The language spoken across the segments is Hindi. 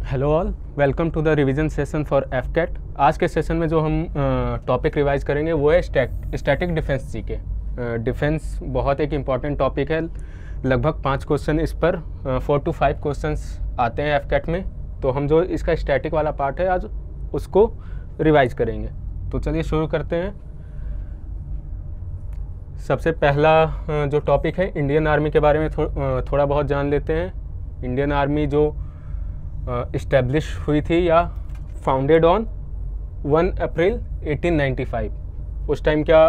Hello all, welcome to the revision session for AFCAT. आज के सेशन में जो हम टॉपिक रिवाइज करेंगे वो है स्टैटिक डिफेंस जीके। डिफेंस बहुत एक इम्पॉर्टेंट टॉपिक है। लगभग 5 क्वेश्चन इस पर 4 to 5 क्वेश्चंस आते हैं एफकेट में। तो हम जो इसका स्टैटिक वाला पार्ट है आज उसको रिवाइज करेंगे। तो चलिए शुरू करते हैं। सबसे पहला जो टॉपिक है इंडियन आर्मी के बारे में थोड़ा बहुत जान लेते हैं। इंडियन आर्मी जो इस्टेब्लिश हुई थी या फाउंडेड ऑन 1 अप्रैल 1895। उस टाइम क्या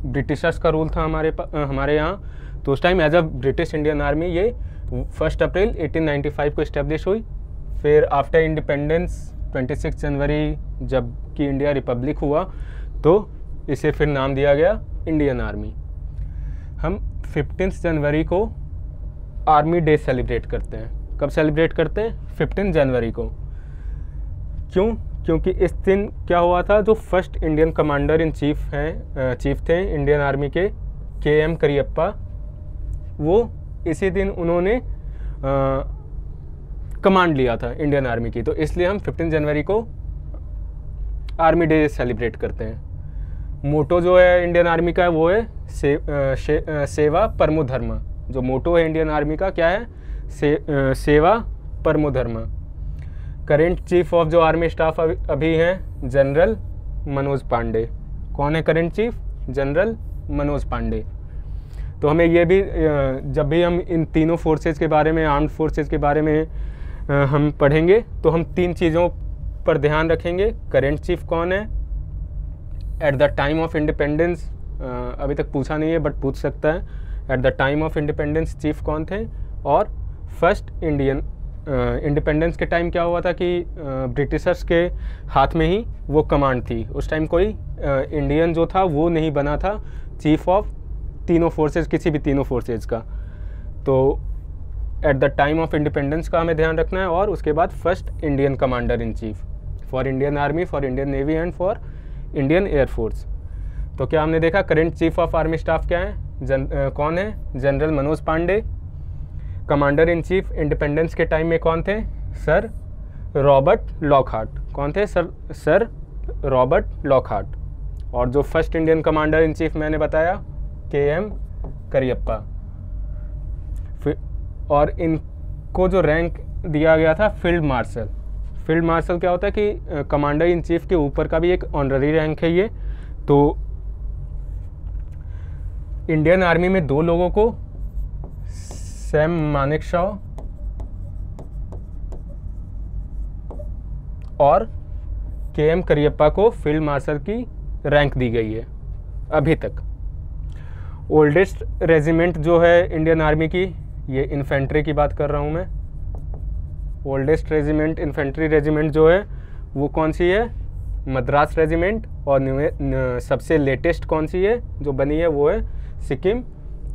ब्रिटिशर्स का रूल था हमारे यहाँ, तो उस time as a British Indian army ये 1 अप्रैल 1895 को इस्टेब्लिश हुई। फिर आफ्टर इंडिपेंडेंस 26 जनवरी जब कि इंडिया रिपब्लिक हुआ तो इसे फिर नाम दिया गया इंडियन आर्मी। हम 15 जनवरी को आर्मी डे सेलिब्रेट करते हैं। कब सेलिब्रेट करते हैं? 15 जनवरी को। क्यों? क्योंकि इस दिन क्या हुआ था, जो first Indian commander in chief थे इंडियन आर्मी के KM करियप्पा, वो इसी दिन उन्होंने कमांड लिया था इंडियन आर्मी की। तो इसलिए हम 15 जनवरी को आर्मी डे सेलिब्रेट करते हैं। मोटो जो है इंडियन आर्मी का वो है सेवा परमो धर्म। जो मोटो है इंडियन आर्मी का क्या है? सेवा परमो धर्म। करेंट चीफ ऑफ जो आर्मी स्टाफ अभी हैं जनरल मनोज पांडे। कौन है current chief? General Manoj Pande. तो हमें ये भी जब भी हम इन तीनों फोर्सेस के बारे में, आर्म्ड फोर्सेस के बारे में हम पढ़ेंगे तो हम 3 चीज़ों पर ध्यान रखेंगे। करेंट चीफ कौन है, eight the time of independence, अभी तक पूछा नहीं है बट पूछ सकता है, eight the time of independence chief कौन थे, और फर्स्ट इंडिपेंडेंस के टाइम क्या हुआ था कि ब्रिटिशर्स के हाथ में ही वो कमांड थी। उस टाइम कोई इंडियन जो था वो नहीं बना था चीफ ऑफ तीनों फोर्सेस, किसी भी तीनों फोर्सेस का। तो at the time of independence का हमें ध्यान रखना है, और उसके बाद first Indian commander in chief for Indian army, for Indian navy and for Indian air force. तो क्या हमने देखा current chief of army staff क्या है, कौन है? General Manoj Pande. Commander in chief independence के टाइम में कौन थे? Sir Robert Lockhart. कौन थे? Sir Robert Lockhart. और जो first Indian commander in chief मैंने बताया KM करियप्पा। और इनको जो रैंक दिया गया था फील्ड मार्शल। फील्ड मार्शल क्या होता है कि कमांडर इन चीफ के ऊपर का भी एक ऑनररी रैंक है ये। तो इंडियन आर्मी में 2 लोगों को, सैम मानेकशॉ और KM करियप्पा को फील्ड मार्शल की रैंक दी गई है अभी तक। ओल्डेस्ट रेजिमेंट जो है इंडियन आर्मी की, ये इन्फेंट्री की बात कर रहा हूँ मैं। ओल्डेस्ट रेजिमेंट, इन्फेंट्री रेजिमेंट जो है वो कौन सी है? मद्रास रेजिमेंट। और सबसे लेटेस्ट कौन सी है जो बनी है वो है सिक्किम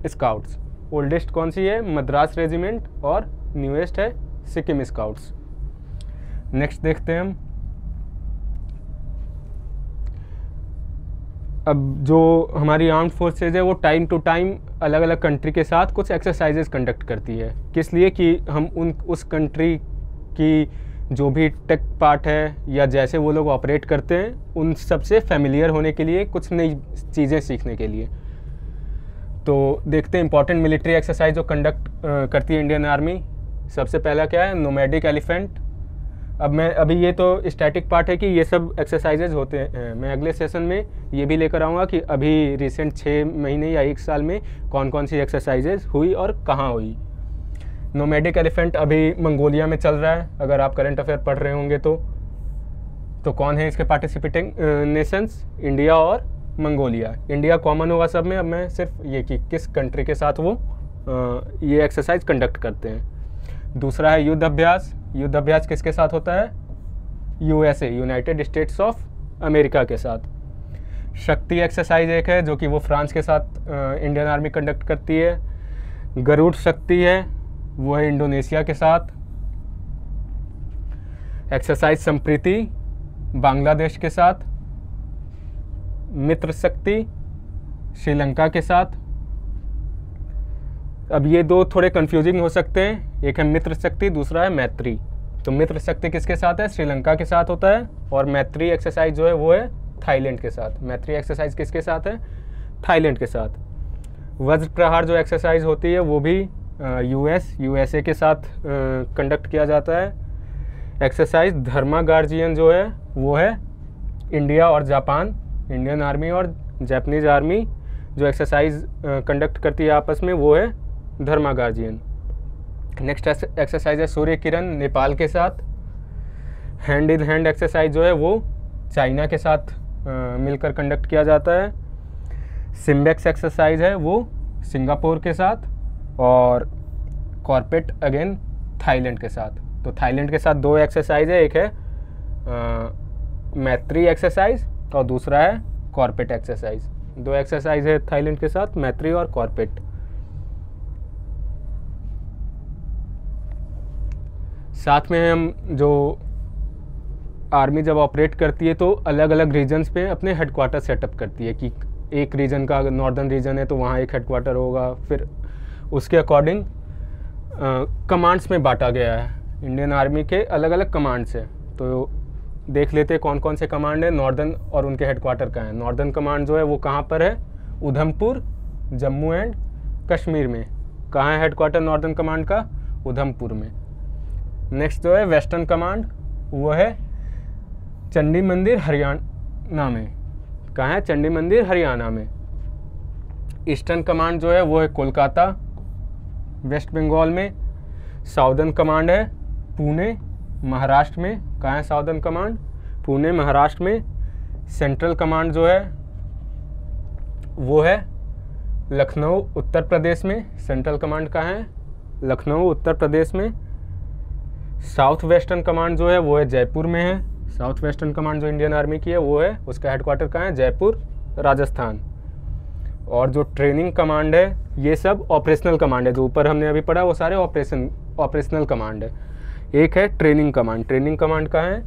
स्काउट्स। ओल्डेस्ट कौन सी है? मद्रास रेजिमेंट, और न्यूएस्ट है सिक्किम स्काउट्स। नेक्स्ट देखते हैं हम। अब जो हमारी आर्म्ड फोर्सेज है वो टाइम टू टाइम अलग अलग कंट्री के साथ कुछ एक्सरसाइजेज कंडक्ट करती है। किस लिए? कि हम उस कंट्री की जो भी टेक पार्ट है या जैसे वो लोग ऑपरेट करते हैं उन सबसे फैमिलियर होने के लिए, कुछ नई चीज़ें सीखने के लिए। तो देखते हैं इंपॉर्टेंट मिलिट्री एक्सरसाइज जो कंडक्ट करती है इंडियन आर्मी। सबसे पहला क्या है? Nomadic elephant. अभी ये तो स्टैटिक पार्ट है कि ये सब एक्सरसाइजेज होते हैं। मैं अगले सेशन में ये भी लेकर आऊँगा कि अभी रिसेंट 6 महीने या 1 साल में कौन कौन सी एक्सरसाइजेज हुई और कहाँ हुई। नोमैडिक एलिफेंट अभी मंगोलिया में चल रहा है, अगर आप करंट अफेयर पढ़ रहे होंगे तो कौन है इसके पार्टिसिपेटिंग नेशंस? इंडिया और मंगोलिया। इंडिया कॉमन होगा सब में। अब मैं सिर्फ ये कि किस कंट्री के साथ वो ये एक्सरसाइज कंडक्ट करते हैं। दूसरा है युद्ध अभ्यास। युद्ध अभ्यास किसके साथ होता है? USA, United states of America के साथ। शक्ति एक्सरसाइज एक है जो कि वो फ्रांस के साथ इंडियन आर्मी कंडक्ट करती है। गरुड़ शक्ति है, वो है इंडोनेशिया के साथ। एक्सरसाइज संप्रीति बांग्लादेश के साथ। मित्र शक्ति श्रीलंका के साथ। अब ये 2 थोड़े कंफ्यूजिंग हो सकते हैं, एक है मित्र शक्ति, दूसरा है मैत्री। तो मित्र शक्ति किसके साथ है? श्रीलंका के साथ होता है। और मैत्री एक्सरसाइज जो है वो है थाईलैंड के साथ। मैत्री एक्सरसाइज किसके साथ है? थाईलैंड के साथ। वज्र प्रहार जो एक्सरसाइज होती है वो भी यूएसए के साथ कंडक्ट किया जाता है। एक्सरसाइज धर्मा गार्जियन जो है वो है इंडिया और जापान, इंडियन आर्मी और जापानीज आर्मी जो एक्सरसाइज कंडक्ट करती है आपस में, वो है धर्मा गार्जियन। नेक्स्ट एक्सरसाइज है सूर्य किरण, नेपाल के साथ। हैंड इन हैंड एक्सरसाइज जो है वो चाइना के साथ मिलकर कंडक्ट किया जाता है। सिम्बेक्स एक्सरसाइज है वो सिंगापुर के साथ। और कॉर्पेट अगेन थाईलैंड के साथ। तो थाईलैंड के साथ 2 एक्सरसाइज है, एक है मैत्री एक्सरसाइज और दूसरा है कॉर्पेट एक्सरसाइज। 2 एक्सरसाइज है थाईलैंड के साथ, मैत्री और कॉर्पेट। साथ में हम जो आर्मी जब ऑपरेट करती है तो अलग अलग रीजन्स पे अपने हेडक्वार्टर सेटअप करती है कि एक रीजन का नॉर्दर्न रीजन है तो वहाँ एक हेडक्वार्टर होगा। फिर उसके अकॉर्डिंग कमांड्स में बांटा गया है। इंडियन आर्मी के अलग अलग कमांड्स हैं, तो देख लेते हैं कौन कौन से कमांड है। नॉर्दर्न और उनके हेडक्वार्टर कहाँ है। नॉर्दर्न कमांड जो है वो कहाँ पर है? उधमपुर, जम्मू एंड कश्मीर में। कहाँ है हेडक्वार्टर नॉर्दर्न कमांड का? उधमपुर में। नेक्स्ट जो है वेस्टर्न कमांड वो है चंडी मंदिर, हरियाणा में। कहाँ है? चंडी मंदिर, हरियाणा में। ईस्टर्न कमांड जो है वो है कोलकाता, वेस्ट बंगाल में। साउदर्न कमांड है पुणे, महाराष्ट्र में। कहाँ है साउदर्न कमांड? पुणे, महाराष्ट्र में। सेंट्रल कमांड जो है वो है लखनऊ, उत्तर प्रदेश में। सेंट्रल कमांड कहाँ है? लखनऊ, उत्तर प्रदेश में। साउथ वेस्टर्न कमांड जो है वो है जयपुर में है। साउथ वेस्टर्न कमांड जो इंडियन आर्मी की है वो है, उसका हेडक्वार्टर कहाँ है? जयपुर, राजस्थान। और जो ट्रेनिंग कमांड है ये सब ऑपरेशनल कमांड है। जो ऊपर हमने अभी पढ़ा वो सारे ऑपरेशनल कमांड है। एक है ट्रेनिंग कमांड। ट्रेनिंग कमांड कहाँ है?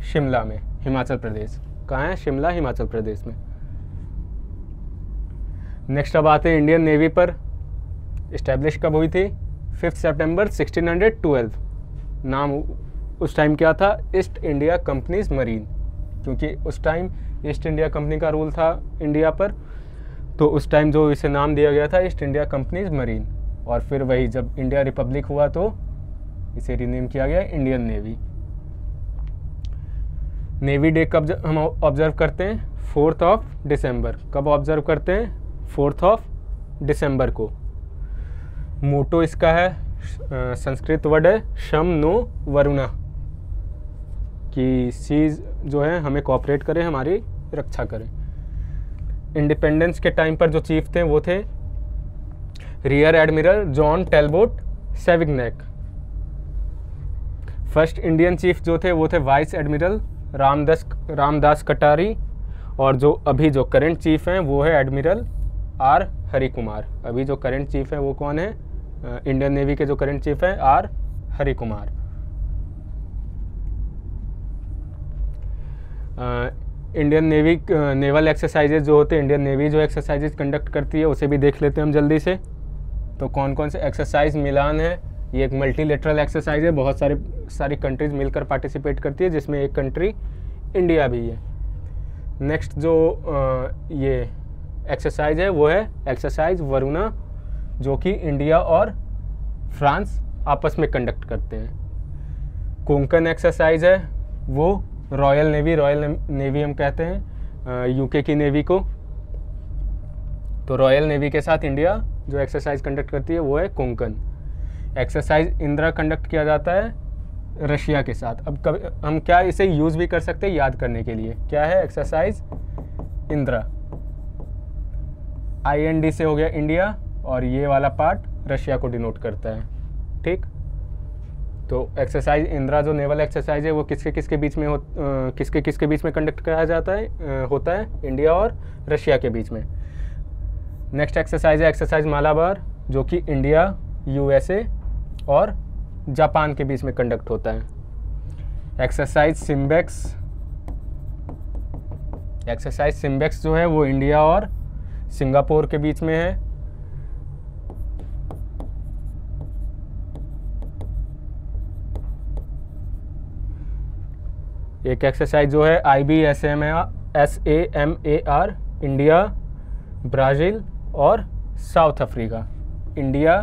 शिमला में, हिमाचल प्रदेश। कहाँ है? शिमला, हिमाचल प्रदेश में। नेक्स्ट अब आते हैं इंडियन नेवी पर। इस्टेब्लिश कब हुई थी? 5 सितंबर 1612। नाम उस टाइम क्या था? ईस्ट इंडिया कंपनीज मरीन, क्योंकि उस टाइम ईस्ट इंडिया कंपनी का रूल था इंडिया पर, तो उस टाइम जो इसे नाम दिया गया था ईस्ट इंडिया कंपनीज मरीन। और फिर वही जब इंडिया रिपब्लिक हुआ तो इसे रीनेम किया गया इंडियन नेवी। नेवी डे कब हम ऑब्जर्व करते हैं? 4 दिसंबर। कब ऑब्जर्व करते हैं? 4 दिसंबर को। मोटो इसका है, संस्कृत वर्ड है शम नो वरुणा, कि सीज जो है हमें कोऑपरेट करें, हमारी रक्षा करें। इंडिपेंडेंस के टाइम पर जो चीफ थे वो थे rear admiral John Talbot Savignac. First Indian chief जो थे वो थे वाइस एडमिरल रामदास कटारी। और जो अभी जो करंट चीफ हैं वो है एडमिरल आर हरि कुमार। अभी जो करंट चीफ है वो कौन है? इंडियन नेवी के जो करंट चीफ हैं R Hari Kumar. Indian navy naval exercises जो होते हैं, इंडियन नेवी जो एक्सरसाइजेज कंडक्ट करती है उसे भी देख लेते हैं हम जल्दी से। तो कौन कौन से एक्सरसाइज मिलान है? ये एक मल्टीलेटरल एक्सरसाइज है, बहुत सारी कंट्रीज मिलकर पार्टिसिपेट करती है, जिसमें एक कंट्री इंडिया भी है। नेक्स्ट जो ये एक्सरसाइज है वो है एक्सरसाइज वरुणा, जो कि इंडिया और फ्रांस आपस में कंडक्ट करते हैं। कोंकण एक्सरसाइज है वो रॉयल नेवी हम कहते हैं यूके की नेवी को। तो रॉयल नेवी के साथ इंडिया जो एक्सरसाइज कंडक्ट करती है वो है कोंकण। एक्सरसाइज इंदिरा कंडक्ट किया जाता है रशिया के साथ। अब कभी हम क्या इसे यूज़ भी कर सकते हैं याद करने के लिए। क्या है एक्सरसाइज इंदिरा? IND से हो गया इंडिया और ये वाला पार्ट रशिया को डिनोट करता है। ठीक, तो एक्सरसाइज इंदिरा जो नेवल एक्सरसाइज है वो किसके किसके बीच में कंडक्ट कराया जाता है होता है इंडिया और रशिया के बीच में। नेक्स्ट एक्सरसाइज है एक्सरसाइज मालाबार, जो कि इंडिया, USA और जापान के बीच में कंडक्ट होता है। एक्सरसाइज सिम्बेक्स जो है वो इंडिया और सिंगापुर के बीच में है। एक एक्सरसाइज जो है IBSAMAR, इंडिया, ब्राज़ील और साउथ अफ्रीका। इंडिया,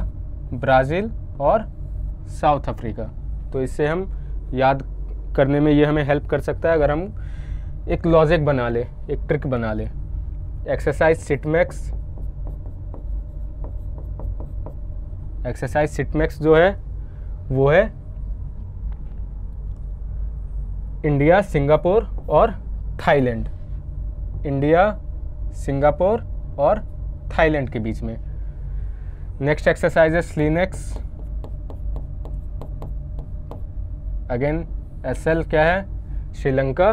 ब्राज़ील और साउथ अफ्रीका। तो इससे हम याद करने में ये हमें हेल्प कर सकता है अगर हम एक लॉजिक बना ले, एक ट्रिक बना ले। एक्सरसाइज सिटमैक्स जो है वो है इंडिया, सिंगापुर और थाईलैंड। इंडिया, सिंगापुर और थाईलैंड के बीच में। नेक्स्ट एक्सरसाइज है स्लीनेक्स। अगेन SL क्या है, श्रीलंका,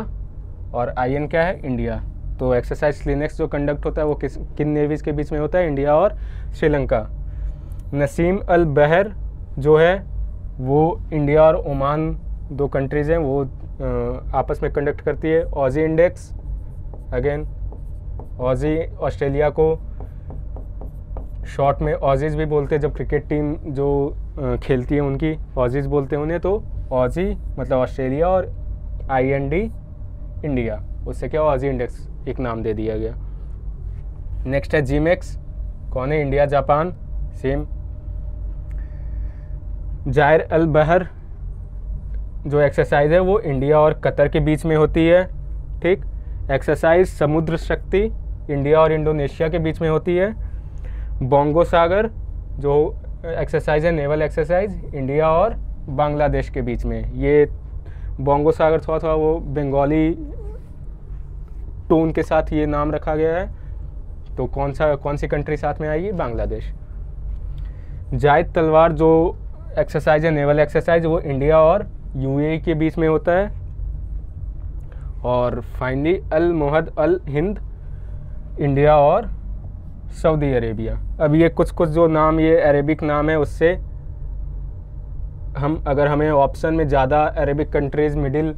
और IN क्या है, इंडिया। तो एक्सरसाइज स्लीनेक्स जो कंडक्ट होता है वो किन नेवीज़ के बीच में होता है, इंडिया और श्रीलंका। नसीम अल बहर जो है वो इंडिया और ओमान, दो कंट्रीज़ हैं, वो आपस में कंडक्ट करती है। Aussie index, again Aussie Australia को शॉर्ट में ऑजीज भी बोलते हैं, जब क्रिकेट टीम जो खेलती है उनकी ऑजीज बोलते हैं उन्हें। तो ऑजी मतलब ऑस्ट्रेलिया और IND इंडिया, उससे क्या ऑजी इंडेक्स एक नाम दे दिया गया। नेक्स्ट है जीमेक्स, कौन है, इंडिया, जापान, सेम। जायर अल बहर जो एक्सरसाइज है वो इंडिया और कतर के बीच में होती है, ठीक। एक्सरसाइज समुद्र शक्ति इंडिया और इंडोनेशिया के बीच में होती है। बोंगो सागर जो एक्सरसाइज है, नेवल एक्सरसाइज, इंडिया और बांग्लादेश के बीच में। ये बोंगो सागर थोड़ा वो बंगाली टोन के साथ ये नाम रखा गया है। तो कौन सी कंट्री साथ में आएगी, बांग्लादेश। जायद तलवार जो एक्सरसाइज है, नेवल एक्सरसाइज, वो इंडिया और UAE के बीच में होता है। और फाइनली अल मोहद अल हिंद, इंडिया और सऊदी अरेबिया। अब ये कुछ जो नाम ये अरेबिक नाम है, उससे हम अगर हमें ऑप्शन में ज़्यादा अरेबिक कंट्रीज़, मिडिल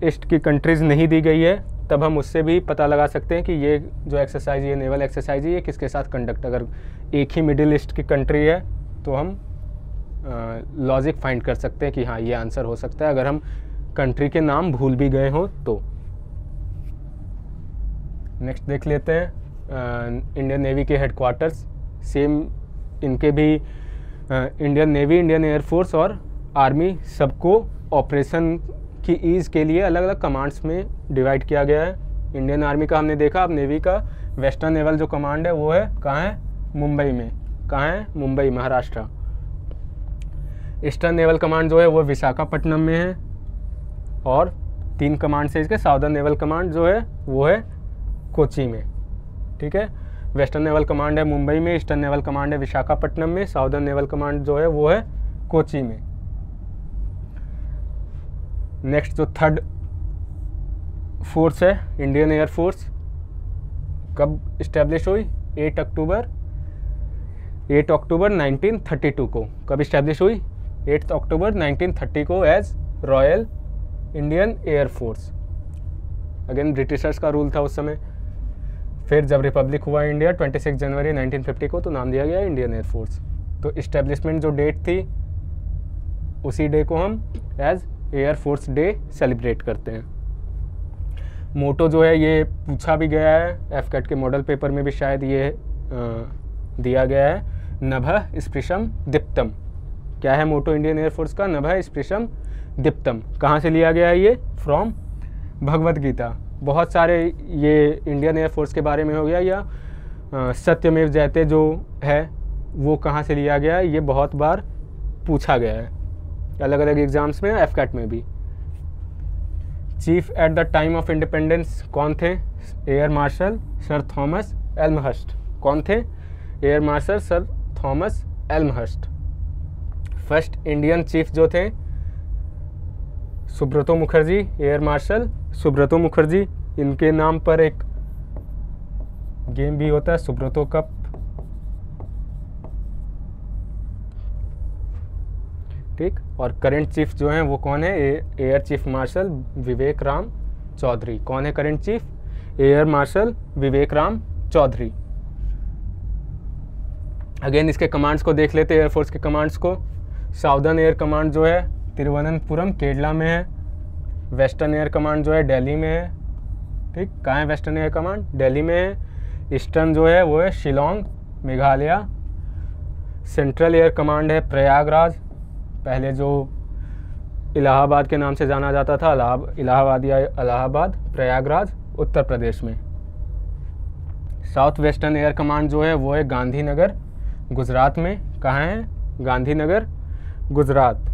ईस्ट की कंट्रीज़ नहीं दी गई है, तब हम उससे भी पता लगा सकते हैं कि ये जो एक्सरसाइज, ये नेवल एक्सरसाइज है, ये किसके साथ कंडक्ट। अगर एक ही मिडिल ईस्ट की कंट्री है तो हम लॉजिक फाइंड कर सकते हैं कि हाँ ये आंसर हो सकता है, अगर हम कंट्री के नाम भूल भी गए हों तो। नेक्स्ट देख लेते हैं इंडियन नेवी के हेडक्वार्टर्स। सेम इनके भी इंडियन नेवी, इंडियन एयरफोर्स और आर्मी सबको ऑपरेशन की ईज़ के लिए अलग अलग कमांड्स में डिवाइड किया गया है। इंडियन आर्मी का हमने देखा, अब नेवी का वेस्टर्न नेवल जो कमांड है वो है कहाँ है, मुंबई में। कहाँ है, Mumbai, Maharashtra. Eastern naval command जो है वो विशाखापट्टनम में है। और 3 कमांड से इसके साउदर्न नेवल कमांड जो है वो है कोची में, ठीक है। वेस्टर्न नेवल कमांड है मुंबई में, ईस्टर्न नेवल कमांड है विशाखापट्टनम में, साउदर्न नेवल कमांड जो है वो है कोची में। नेक्स्ट जो थर्ड फोर्स है, इंडियन एयरफोर्स, कब इस्टेब्लिश हुई, 8 अक्टूबर 1932 को। कब इस्टेब्लिश हुई, 8 अक्टूबर 1930 को as royal Indian air force. Again Britishers का रूल था उस समय। फिर जब रिपब्लिक हुआ इंडिया 26 जनवरी 1950 को, तो नाम दिया गया इंडियन एयरफोर्स। तो इस्टेब्लिशमेंट जो डेट थी उसी डे को हम एज एयरफोर्स डे सेलिब्रेट करते हैं। मोटो जो है ये पूछा भी गया है, FCAT के मॉडल पेपर में भी शायद ये दिया गया है, नभः स्पृशम दीप्तम। क्या है मोटो इंडियन एयरफोर्स का, नभः स्पृशम दीप्तम। कहाँ से लिया गया है ये, फ्रॉम भगवद गीता। बहुत सारे ये इंडियन एयरफोर्स के बारे में हो गया, या सत्यमेव जयते जो है वो कहाँ से लिया गया है, ये बहुत बार पूछा गया है अलग अलग एग्जाम्स में, FCAT में भी। Chief eight the time of independence कौन थे, air marshal sir Thomas Elmhirst. कौन थे, air marshal sir Thomas Elmhirst. First Indian chief जो थे सुब्रतो मुखर्जी, एयर मार्शल सुब्रतो मुखर्जी। इनके नाम पर एक गेम भी होता है, सुब्रतो कप। ठीक। और करंट चीफ जो हैं वो कौन है, एयर चीफ मार्शल विवेक राम चौधरी। कौन है करंट चीफ, एयर मार्शल विवेक राम चौधरी। अगेन इसके कमांड्स को देख लेते हैं, एयरफोर्स के कमांड्स को। साउदर्न एयर कमांड जो है तिरुवनंतपुरम केरला में है। वेस्टर्न एयर कमांड जो है दिल्ली में है, ठीक। कहाँ है वेस्टर्न एयर कमांड? दिल्ली में है। ईस्टर्न जो है वो है Shillong Meghalaya. Central air command है प्रयागराज, पहले जो इलाहाबाद के नाम से जाना जाता था, इलाहाबाद या इलाहाबाद, प्रयागराज उत्तर प्रदेश में। साउथ वेस्टर्न एयर कमांड जो है वो है गांधीनगर गुजरात में। कहाँ है? गांधीनगर गुजरात।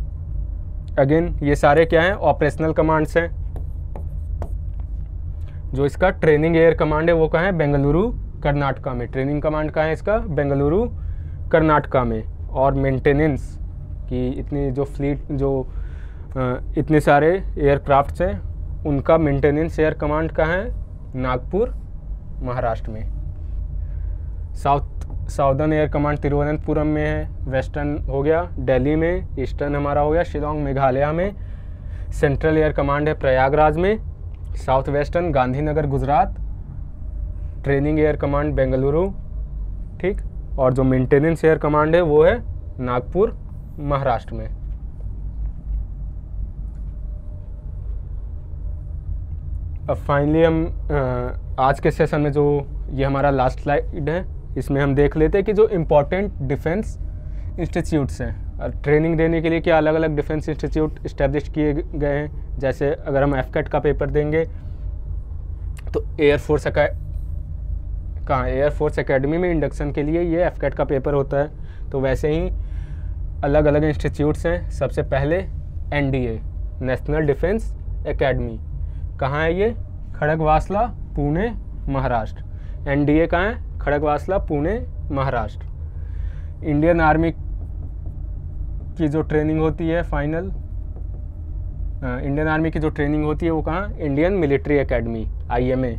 अगेन ये सारे क्या हैं? ऑपरेशनल कमांड्स हैं। जो इसका ट्रेनिंग एयर कमांड है वो कहाँ है? बेंगलुरु कर्नाटका में। ट्रेनिंग कमांड कहाँ है इसका? बेंगलुरु कर्नाटका में। और मेंटेनेंस की इतनी जो फ्लीट जो इतने सारे एयरक्राफ्ट्स हैं उनका मेंटेनेंस एयर कमांड कहाँ है? नागपुर महाराष्ट्र में। साउदर्न एयर कमांड तिरुवनंतपुरम में है। वेस्टर्न हो गया दिल्ली में। ईस्टर्न हमारा हो गया शिलोंग मेघालय में। सेंट्रल एयर कमांड है प्रयागराज में। South western Gandhinagar Gujarat. Training air command Bengaluru, ठीक। और जो मेंटेनेंस एयर कमांड है वो है नागपुर महाराष्ट्र में। अब फाइनली हम आज के सेशन में जो ये हमारा लास्ट स्लाइड है इसमें हम देख लेते हैं कि जो इम्पोर्टेंट डिफेंस इंस्टीट्यूट्स हैं ट्रेनिंग देने के लिए क्या अलग अलग डिफेंस इंस्टीट्यूट इस्टेब्लिश किए गए हैं। जैसे अगर हम एफकेट का पेपर देंगे तो एयरफोर्स एकेडमी में इंडक्शन के लिए ये एफकेट का पेपर होता है। तो वैसे ही अलग अलग इंस्टीट्यूट्स हैं। सबसे पहले एनडीए नेशनल डिफेंस एकेडमी, कहाँ है ये? खड़गवासला पुणे महाराष्ट्र। एनडीए कहाँ है? खड़गवासला पुणे महाराष्ट्र। इंडियन आर्मी की जो ट्रेनिंग होती है फाइनल इंडियन आर्मी की जो ट्रेनिंग होती है वो कहाँ? इंडियन मिलिट्री एकेडमी IMA,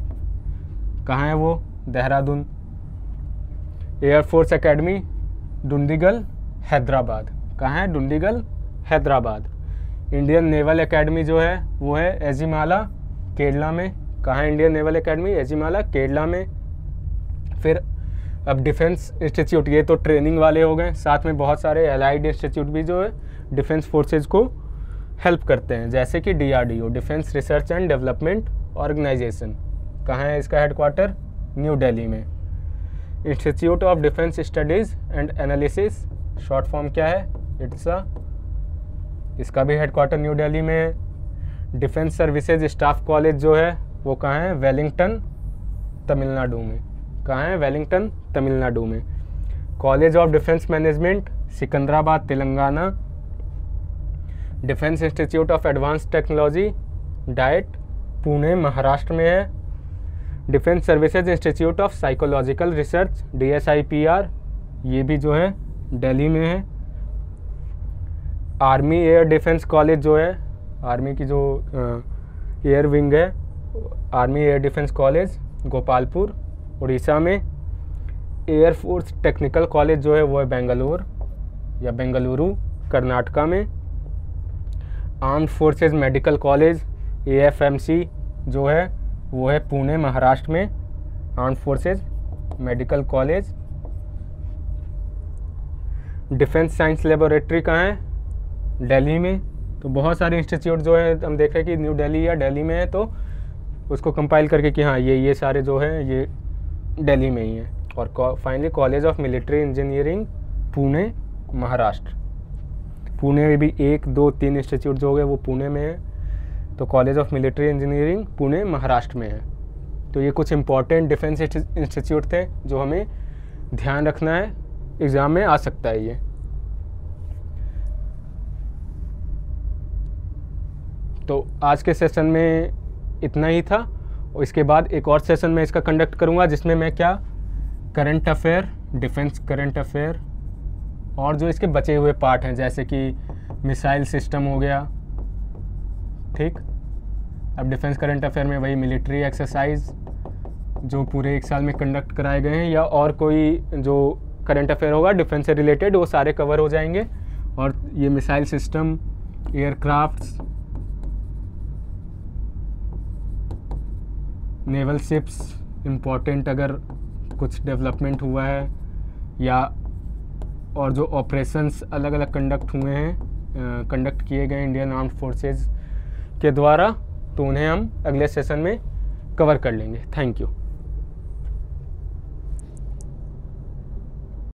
कहाँ है वो? देहरादून। एयरफोर्स एकेडमी डुंडीगल हैदराबाद, कहाँ है? Dundigal Hyderabad. Indian naval academy जो है वो है एजिमाला केरला में, कहाँ है? Indian naval academy Ezhimala Kerala में। फिर अब डिफेंस इंस्टीट्यूट, ये तो ट्रेनिंग वाले हो गए, साथ में बहुत सारे एलाइड इंस्टीट्यूट भी जो है डिफेंस फोर्सेज को हेल्प करते हैं, जैसे कि DRDO defence research and development organisation, कहाँ है इसका हेडक्वार्टर? न्यू दिल्ली में। Institute of defence studies and analysis, short form क्या है? ITSA, इसका भी हेडक्वार्टर न्यू दिल्ली में है। डिफेंस सर्विसेज स्टाफ कॉलेज जो है वो कहाँ है? वेलिंगटन तमिलनाडु में, कहाँ है? वेलिंगटन तमिलनाडु में। College of defence management Secunderabad Telangana. Defence institute of advance technology diet Pune Maharashtra में है। Defence services institute of psychological research DSIPR, ये भी जो है दिल्ली में है। आर्मी एयर डिफेंस कॉलेज जो है, आर्मी की जो एयर विंग है, army air defence college Gopalpur Orissa में। एयरफोर्स टेक्निकल कॉलेज जो है वो है बेंगलोर या बेंगलुरु कर्नाटका में। Armed forces medical college AFMC जो है वो है पुणे महाराष्ट्र में। Armed forces medical college. Defence science laboratory कहाँ है? दिल्ली में। तो बहुत सारे इंस्टीट्यूट जो है हम देख रहे हैं कि न्यू दिल्ली या दिल्ली में है, तो उसको कंपाइल करके कि हाँ ये सारे जो है ये दिल्ली में ही है। और finally college of military engineering Pune Maharashtra. Pune में भी 1, 2, 3 इंस्टीट्यूट जो हो गए वो पुणे में है। तो college of military engineering Pune Maharashtra में है। तो ये कुछ इंपॉर्टेंट डिफेंस इंस्टीट्यूट थे जो हमें ध्यान रखना है, एग्ज़ाम में आ सकता है ये। तो आज के सेशन में इतना ही था और इसके बाद एक और सेशन में इसका कंडक्ट करूँगा जिसमें मैं क्या current affair, defence current affair और जो इसके बचे हुए पार्ट हैं जैसे कि मिसाइल सिस्टम हो गया, ठीक। अब डिफेंस करंट अफेयर में वही मिलिट्री एक्सरसाइज जो पूरे 1 साल में कंडक्ट कराए गए हैं या और कोई जो करंट अफेयर होगा डिफेंस से रिलेटेड वो सारे कवर हो जाएंगे। और ये missile system, aircrafts, naval ships, important अगर कुछ डेवलपमेंट हुआ है या और जो ऑपरेशंस अलग अलग कंडक्ट हुए हैं, कंडक्ट किए गए इंडियन आर्म्ड फोर्सेस के द्वारा, तो उन्हें हम अगले सेशन में कवर कर लेंगे। Thank you.